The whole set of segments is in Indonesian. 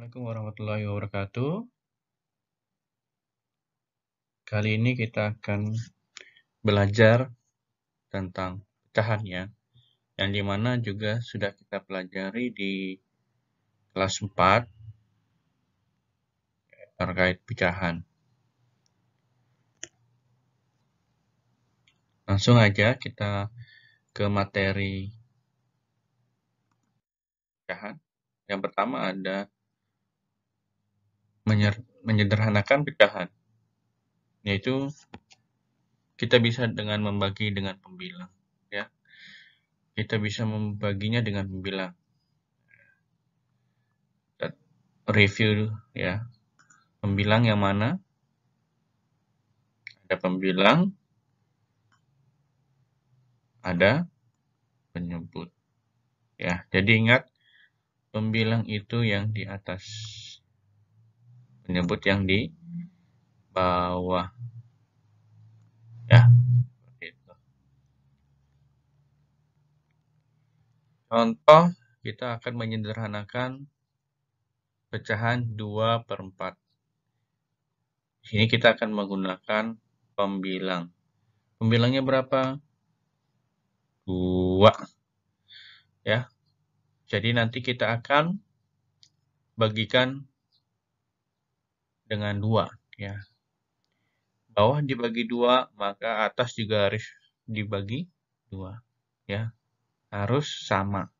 Assalamualaikum warahmatullahi wabarakatuh. Kali ini kita akan belajar tentang pecahan ya, yang dimana juga sudah kita pelajari di kelas 4 terkait pecahan. Langsung aja kita ke materi pecahan. Yang pertama ada menyederhanakan pecahan, yaitu kita bisa dengan membagi dengan pembilang ya. Kita bisa membaginya dengan pembilang. Review ya. Pembilang yang mana? Ada pembilang, ada penyebut. Ya, jadi ingat pembilang itu yang di atas, penyebut yang di bawah. Ya, seperti itu. Contoh, kita akan menyederhanakan pecahan 2/4. Di sini kita akan menggunakan pembilang. Pembilangnya berapa? 2. Ya. Jadi nanti kita akan bagikan dengan 2 ya. Bawah dibagi 2, maka atas juga harus dibagi 2 ya. Harus sama.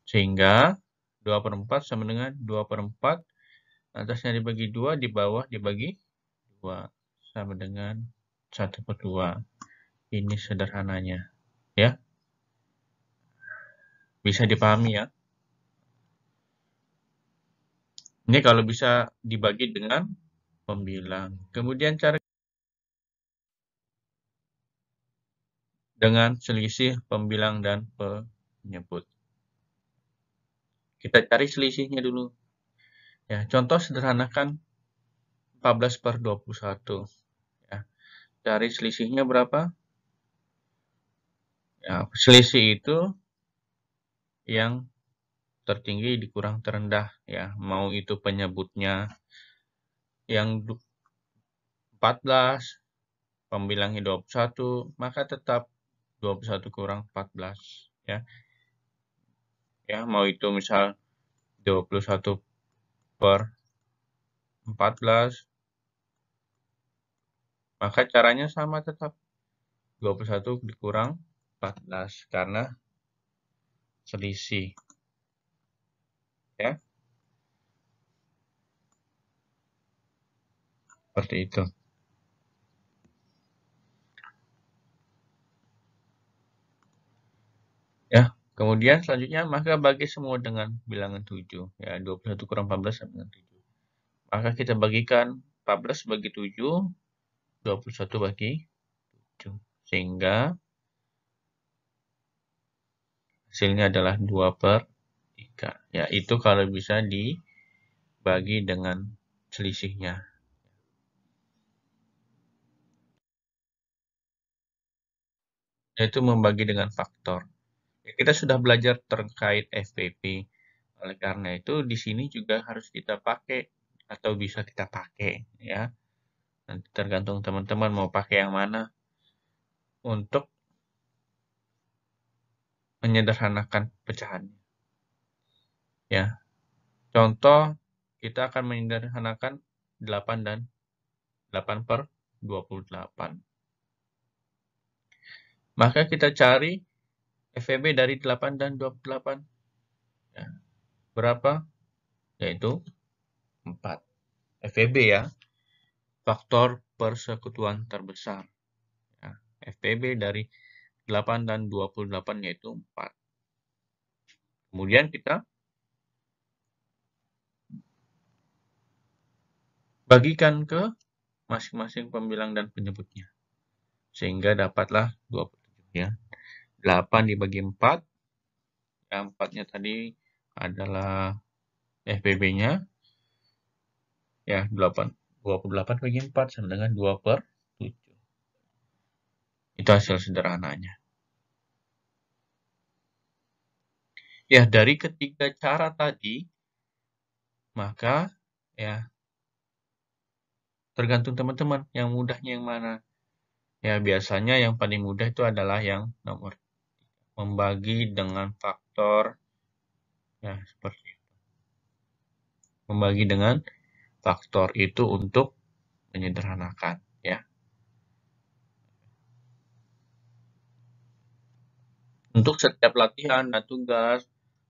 Sehingga 2/4 sama dengan 2/4, atasnya dibagi 2, di bawah dibagi 2, sama dengan 1/2. Ini sederhananya, ya. Bisa dipahami ya. Ini kalau bisa dibagi dengan pembilang. Kemudian cara dengan selisih pembilang dan penyebut. Kita cari selisihnya dulu. Ya, contoh sederhanakan 14/21. Ya. Cari selisihnya berapa? Ya, selisih itu yang tertinggi dikurang terendah ya, mau itu penyebutnya yang 14, pembilangnya 21, maka tetap 21 kurang 14 ya. Ya, mau itu misal 21/14, maka caranya sama tetap 21 dikurang 14 karena selisih ya. Seperti itu. Ya, kemudian selanjutnya maka bagi semua dengan bilangan 7 ya, 21 kurang 14 sama dengan 7. Maka kita bagikan 14 bagi 7, 21 bagi 7. Sehingga hasilnya adalah 2/3. Ya, itu kalau bisa dibagi dengan selisihnya. Yaitu membagi dengan faktor. Ya, kita sudah belajar terkait FPP. Oleh karena itu, di sini juga harus kita pakai atau bisa kita pakai ya. Nanti tergantung teman-teman mau pakai yang mana untuk menyederhanakan pecahannya. Ya. Contoh, kita akan menyederhanakan 8 dan 8/28. Maka kita cari FEB dari 8 dan 28. Ya. Berapa? Yaitu 4. FEB ya. Faktor persekutuan terbesar. Ya. FPB dari 8 dan 28 yaitu 4. Kemudian kita bagikan ke masing-masing pembilang dan penyebutnya. Sehingga dapatlah 27 ya. 8 dibagi 4. Yang 4-nya tadi adalah FPB-nya. Ya, 28 bagi 4 sama dengan 2/7. Itu hasil sederhananya. Ya, dari ketiga cara tadi, maka ya tergantung teman-teman yang mudahnya yang mana. Ya, biasanya yang paling mudah itu adalah yang nomor membagi dengan faktor, ya seperti itu. Membagi dengan faktor itu untuk menyederhanakan, ya. Untuk setiap latihan dan tugas,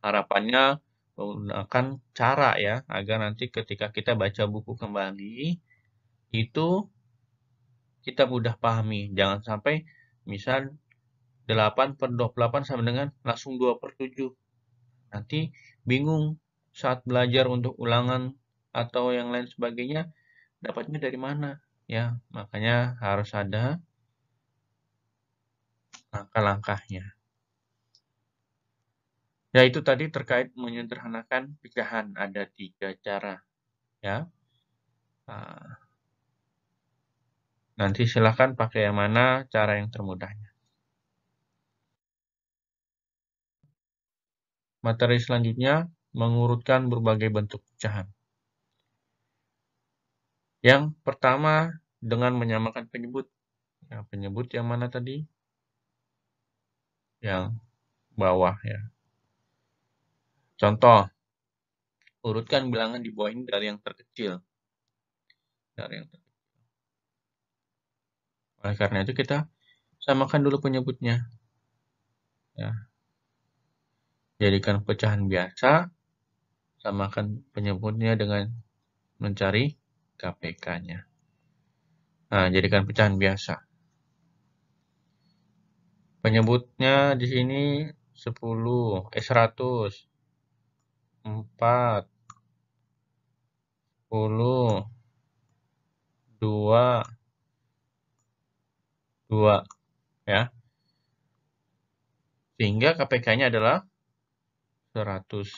harapannya menggunakan cara ya, agar nanti ketika kita baca buku kembali, itu kita mudah pahami. Jangan sampai misal 8/28 sama dengan langsung 2/7. Nanti bingung saat belajar untuk ulangan atau yang lain sebagainya, dapatnya dari mana? Ya, makanya harus ada langkah-langkahnya. Ya, itu tadi terkait menyederhanakan pecahan. Ada 3 cara, ya. Nah, nanti silahkan pakai yang mana cara yang termudahnya. Materi selanjutnya, mengurutkan berbagai bentuk pecahan. Yang pertama, dengan menyamakan penyebut. Ya, penyebut yang mana tadi? Yang bawah, ya. Contoh, urutkan bilangan di bawah ini dari yang terkecil. Oleh karena itu kita samakan dulu penyebutnya. Ya. Jadikan pecahan biasa, samakan penyebutnya dengan mencari KPK-nya. Nah, jadikan pecahan biasa. Penyebutnya di sini 10, 100, 4, 10, 2, 2, ya. Sehingga KPK-nya adalah 100.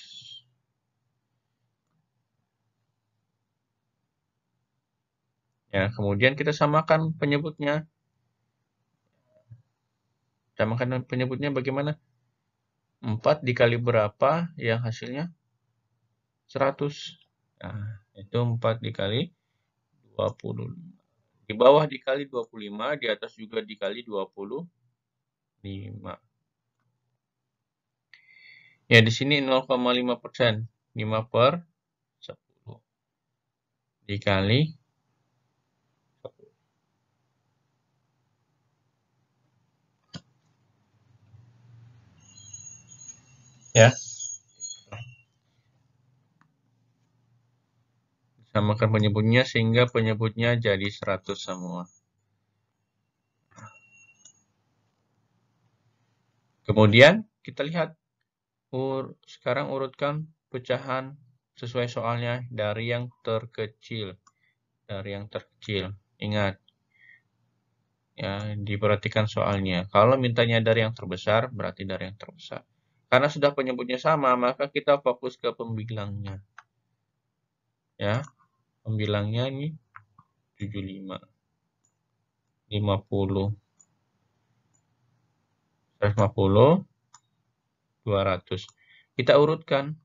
Ya, kemudian kita samakan penyebutnya. Samakan penyebutnya bagaimana? 4 dikali berapa yang hasilnya? 100. Nah, itu 4 dikali 20. Di bawah dikali 25, di atas juga dikali 25. Ya, di sini 0,5%. 5/10 dikali 10. Ya, samakan penyebutnya sehingga penyebutnya jadi 100 semua. Kemudian kita lihat sekarang urutkan pecahan sesuai soalnya dari yang terkecil. Dari yang terkecil. Ingat, ya, diperhatikan soalnya. Kalau mintanya dari yang terbesar, berarti dari yang terbesar. Karena sudah penyebutnya sama, maka kita fokus ke pembilangnya. Ya, pembilangnya ini 75, 50, 150, 200. Kita urutkan.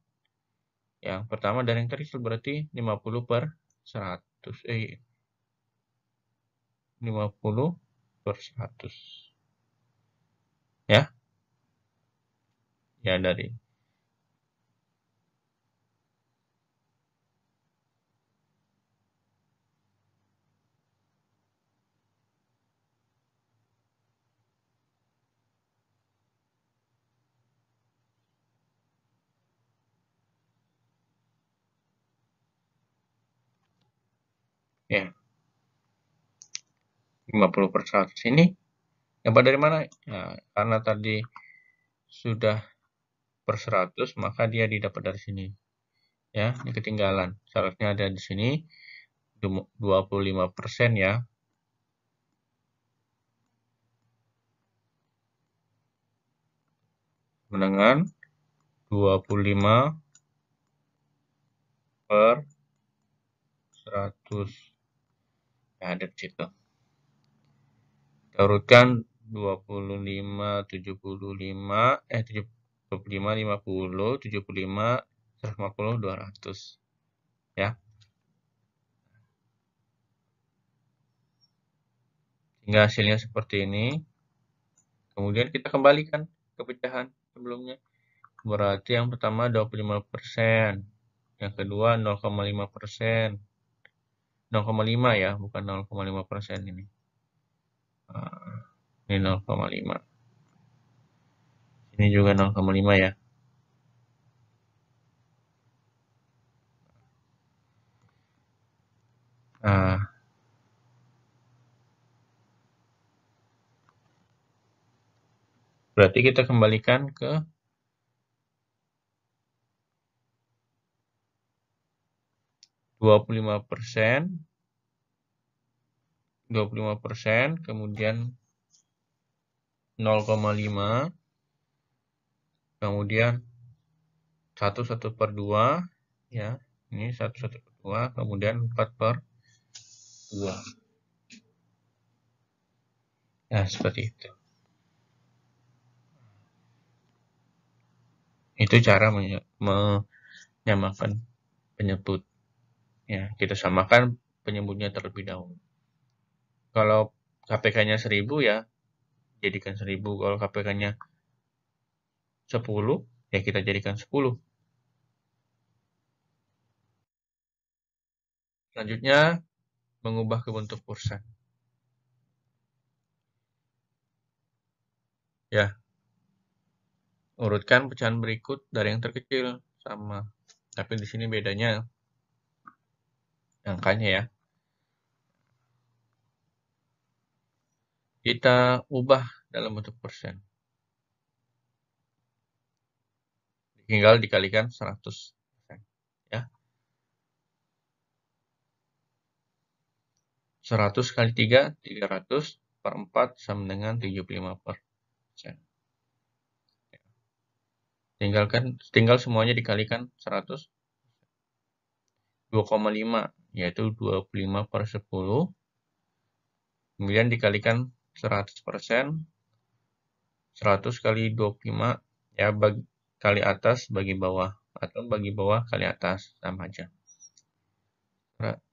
Yang pertama dari yang terkecil berarti 50/100. 50/100. Ya, ya dari. Ya, 50/100 ini dapat dari mana? Nah, karena tadi sudah per 100, maka dia didapat dari sini. Ya, ini ketinggalan. Syaratnya ada di sini 25% ya. Dengan 25/100. Ya, ada di situ. Kita urutkan 25, 75, 25, 50, 75, 150, 200. Ya. Sehingga hasilnya seperti ini. Kemudian kita kembalikan ke pecahan sebelumnya. Berarti yang pertama 25%, yang kedua 0,5%. 0,5 ya, bukan 0,5% ini. Ini 0,5. Ini juga 0,5 ya. Nah, berarti kita kembalikan ke 25%, 25%, kemudian 0,5, kemudian 1/2, ya. Ini 1/2, kemudian 4/2. Ya, seperti itu. Itu cara menyamakan penyebut. Ya, kita samakan penyebutnya terlebih dahulu. Kalau KPK-nya 1000 ya, jadikan 1000. Kalau KPK-nya 10, ya kita jadikan 10. Selanjutnya, mengubah ke bentuk persen. Ya, urutkan pecahan berikut dari yang terkecil. Sama. Tapi di sini bedanya angkanya ya. Kita ubah dalam bentuk persen. Tinggal dikalikan 100%. Ya. 100 kali 3, 300 per 4 sama dengan 75%. Tinggal semuanya dikalikan 100. 2,5 yaitu 25/10. Kemudian dikalikan 100%. 100 kali 25 ya, kali atas bagi bawah, atau bagi bawah kali atas, sama aja.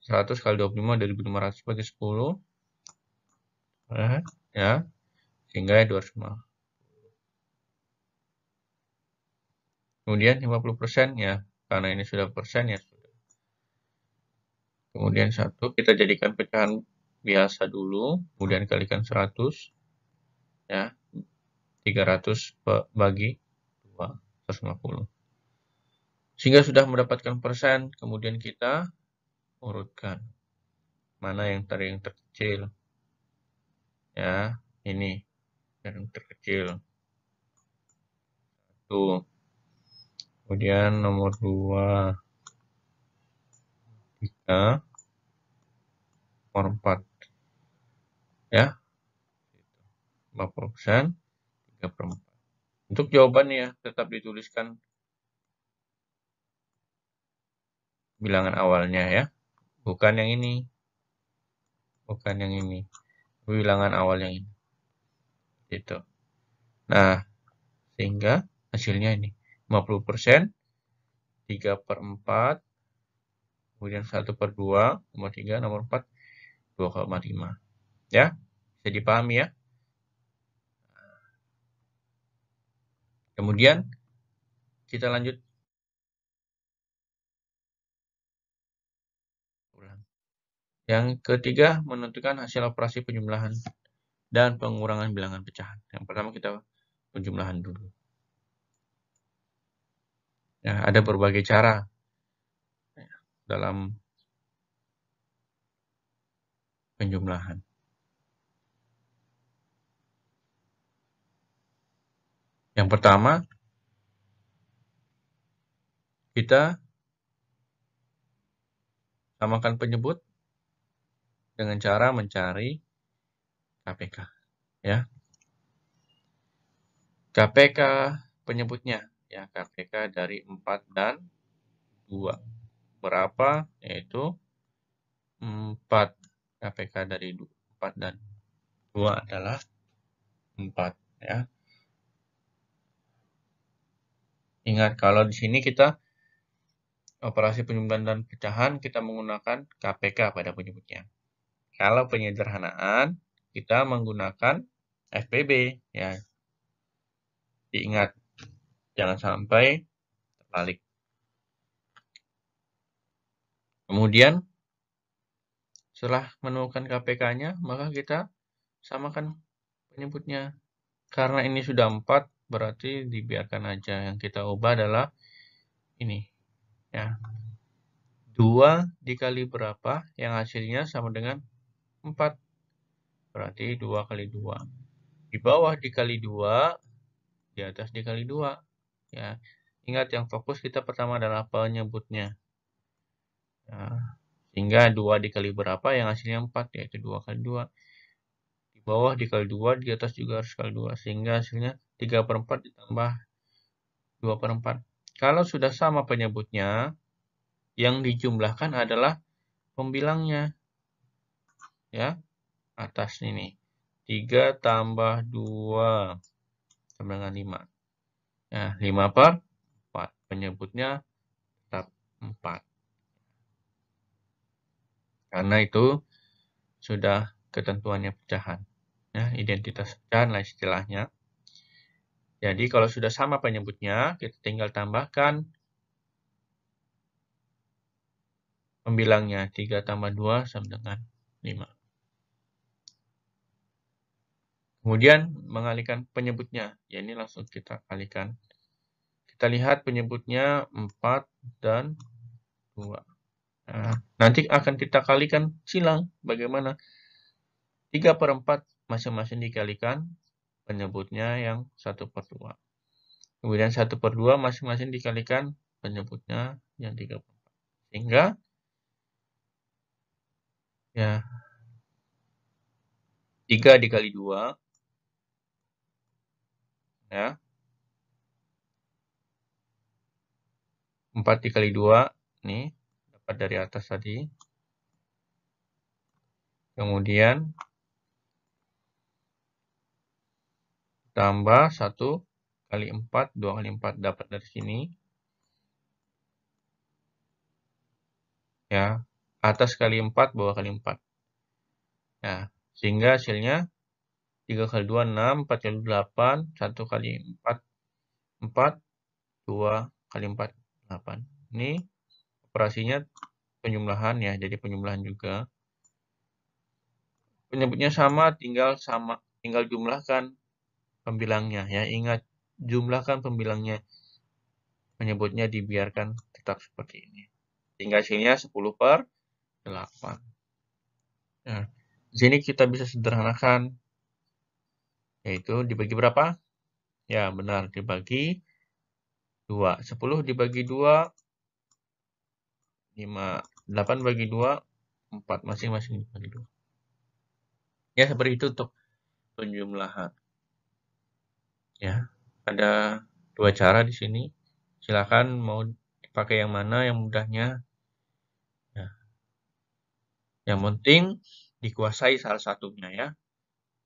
100 kali 25 dari 500 bagi 10 ya, sehingga 250. Kemudian 50% ya, karena ini sudah persen ya sudah. Kemudian 1 kita jadikan pecahan biasa dulu, kemudian kalikan 100 ya, 300 bagi 2, 150. Sehingga sudah mendapatkan persen, kemudian kita urutkan. Mana yang tadi yang terkecil? Ya, ini yang terkecil. 1. Kemudian nomor 2, 3, nomor 4. Ya, 50%, 3/4. Untuk jawabannya tetap dituliskan bilangan awalnya ya. Bukan yang ini. Bukan yang ini. Bilangan awal yang ini. Gitu. Nah, sehingga hasilnya ini 50%, 3/4, kemudian 1/2, nomor 3, nomor 4, 2,5. Ya, bisa dipahami ya. Kemudian kita lanjut. Yang ketiga, menentukan hasil operasi penjumlahan dan pengurangan bilangan pecahan. Yang pertama kita penjumlahan dulu. Ya, ada berbagai cara dalam penjumlahan. Yang pertama, kita samakan penyebut dengan cara mencari KPK. Ya. KPK penyebutnya, ya, KPK dari 4 dan 2. Berapa? Yaitu 4. KPK dari 4 dan 2 adalah 4. Ya. Ingat, kalau di sini kita operasi penjumlahan dan pecahan kita menggunakan KPK pada penyebutnya. Kalau penyederhanaan kita menggunakan FPB ya. Diingat, jangan sampai terbalik. Kemudian setelah menemukan KPK-nya, maka kita samakan penyebutnya. Karena ini sudah 4, berarti dibiarkan aja. Yang kita ubah adalah ini. Ya. 2 dikali berapa yang hasilnya sama dengan 4. Berarti 2 kali 2. Di bawah dikali 2, di atas dikali 2. Ya. Ingat, yang fokus kita pertama adalah penyebutnya. Nah, sehingga 2 dikali berapa yang hasilnya 4, yaitu 2 kali 2. Di bawah dikali 2, di atas juga harus kali 2. Sehingga hasilnya 3/4 ditambah 2/4. Kalau sudah sama penyebutnya, yang dijumlahkan adalah pembilangnya. Ya, atas ini. 3 tambah 2 sama dengan 5. Nah, 5/4. Penyebutnya tetap 4. Karena itu sudah ketentuannya pecahan. Ya, identitas pecahan lah istilahnya. Jadi kalau sudah sama penyebutnya, kita tinggal tambahkan pembilangnya. 3 tambah 2 sama dengan 5. Kemudian mengalihkan penyebutnya. Ya, ini langsung kita kalikan. Kita lihat penyebutnya 4 dan 2. Nah, nanti akan kita kalikan silang. Bagaimana? 3/4 masing-masing dikalikan penyebutnya yang 1/2. Kemudian 1/2 masing-masing dikalikan penyebutnya yang 3/4. Sehingga ya 3 dikali 2 ya 4 dikali 2 nih dapat dari atas tadi. Kemudian tambah 1 kali 4, 2 kali 4 dapat dari sini. Ya, atas kali 4, bawah kali 4. Ya, sehingga hasilnya 3 kali 2, 6, 4 kali 8, 1 kali 4, 4, 2 kali 4, 8. Ini operasinya penjumlahan ya, jadi penjumlahan juga. Penyebutnya sama, tinggal jumlahkan pembilangnya ya. Ingat, jumlahkan pembilangnya. Penyebutnya dibiarkan tetap seperti ini. Sehingga hasilnya 10/8. Nah, di sini kita bisa sederhanakan, yaitu dibagi berapa? Ya, benar, dibagi 2. 10 dibagi 2, 5. 8 bagi 2, 4. Masing-masing dibagi 2. Ya, seperti itu untuk penjumlahan. Ya, ada 2 cara di sini. Silakan mau dipakai yang mana yang mudahnya. Ya. Yang penting dikuasai salah satunya ya.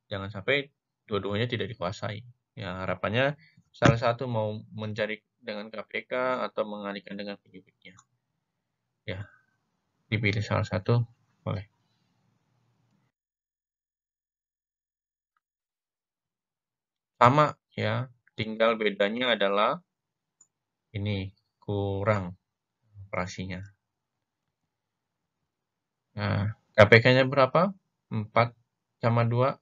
Jangan sampai dua-duanya tidak dikuasai. Ya, harapannya salah satu mau mencari dengan KPK atau mengalihkan dengan penyebutnya. Ya, dipilih salah satu boleh. Sama ya, tinggal bedanya adalah ini kurang operasinya. Nah, KPK-nya berapa? 4 sama 2.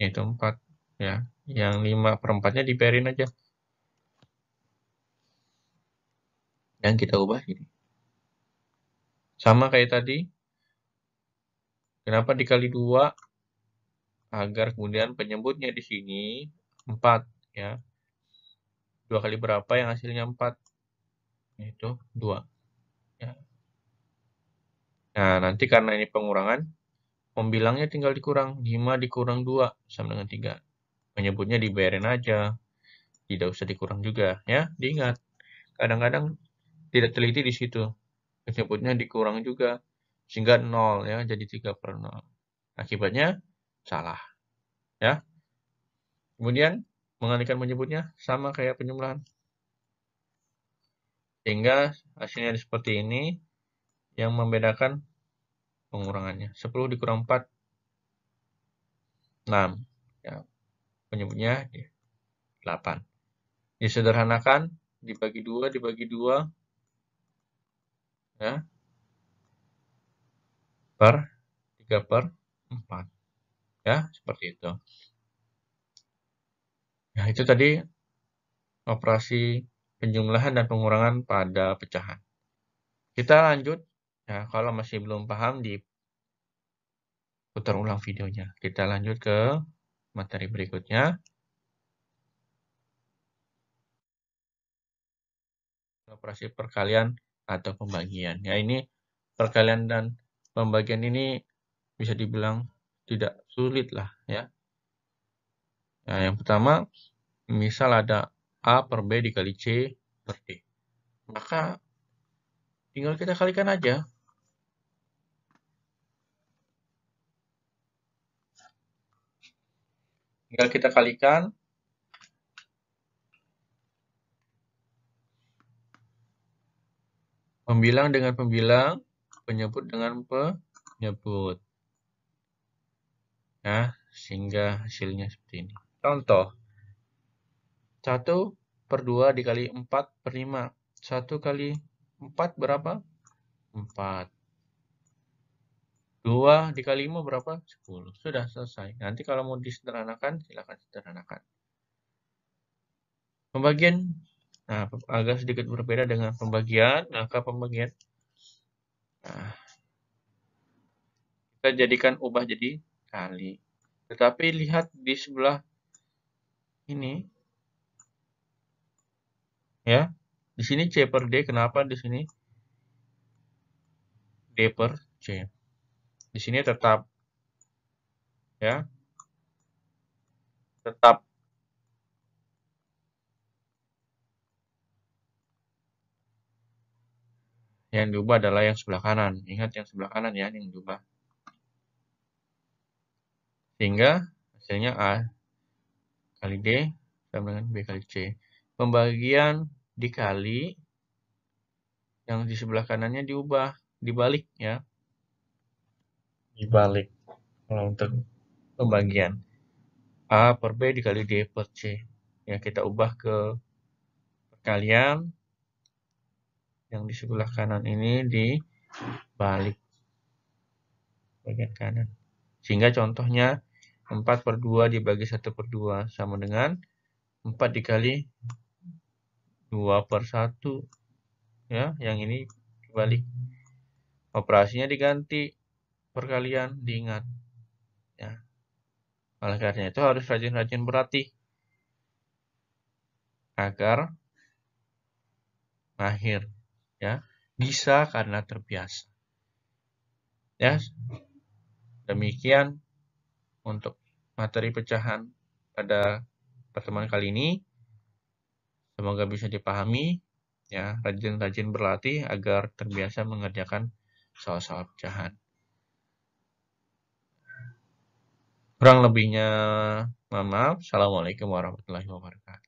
Itu 4 ya. Yang 5/4-nya dibiarin aja. Yang kita ubah ini. Sama kayak tadi. Kenapa dikali 2? Agar kemudian penyebutnya di sini 4 ya. 2 kali berapa yang hasilnya 4? Yaitu 2. Ya. Nah, nanti karena ini pengurangan, pembilangnya tinggal dikurang. 5 dikurang 2 sama dengan 3. Penyebutnya dibiarin aja. Tidak usah dikurang juga ya. Diingat, kadang-kadang tidak teliti di situ. Penyebutnya dikurang juga. Sehingga 0 ya, jadi 3/0. Akibatnya salah. Ya. Kemudian mengalihkan menyebutnya sama kayak penjumlahan. Sehingga hasilnya seperti ini, yang membedakan pengurangannya. 10 dikurang 4, 6. Ya, penyebutnya 8. Disederhanakan, dibagi 2, ya, per 3/4. Ya, seperti itu. Nah, itu tadi operasi penjumlahan dan pengurangan pada pecahan. Kita lanjut. Ya, kalau masih belum paham, diputar ulang videonya. Kita lanjut ke materi berikutnya. Operasi perkalian atau pembagian. Ya, ini perkalian dan pembagian ini bisa dibilang tidak sulit lah ya. Nah, yang pertama, misal ada A per B dikali C per D. Maka tinggal kita kalikan aja. Tinggal kita kalikan. Pembilang dengan pembilang, penyebut dengan penyebut. Ya, sehingga hasilnya seperti ini. Contoh, 1/2 dikali 4/5. 1 kali 4 berapa? 4. 2 dikali 5 berapa? 10. Sudah selesai. Nanti kalau mau disederhanakan, silakan sederhanakan. Pembagian, nah, agak sedikit berbeda dengan pembagian. Angka pembagian, nah, kita jadikan ubah jadi kali. Tetapi lihat di sebelah ini, ya. Di sini C per D, kenapa di sini D per C? Di sini tetap, ya, tetap yang diubah adalah yang sebelah kanan. Ingat yang sebelah kanan ya, yang diubah. Sehingga hasilnya A kali D sama dengan B kali C. Pembagian dikali yang di sebelah kanannya diubah, dibalik ya. Dibalik kalau untuk pembagian. A per B dikali D per C. Ya, kita ubah ke perkalian. Yang di sebelah kanan ini dibalik bagian kanan. Sehingga contohnya 4/2 dibagi 1/2 sama dengan 4 dikali 2/1. Ya, yang ini dibalik. Operasinya diganti, perkalian diingat. Ya. Oleh karena itu harus rajin-rajin berlatih agar mahir, ya. Bisa karena terbiasa. Ya. Demikian untuk materi pecahan pada pertemuan kali ini. Semoga bisa dipahami, ya. Rajin-rajin berlatih agar terbiasa mengerjakan soal-soal pecahan. Kurang lebihnya, mohon maaf. Assalamualaikum warahmatullahi wabarakatuh.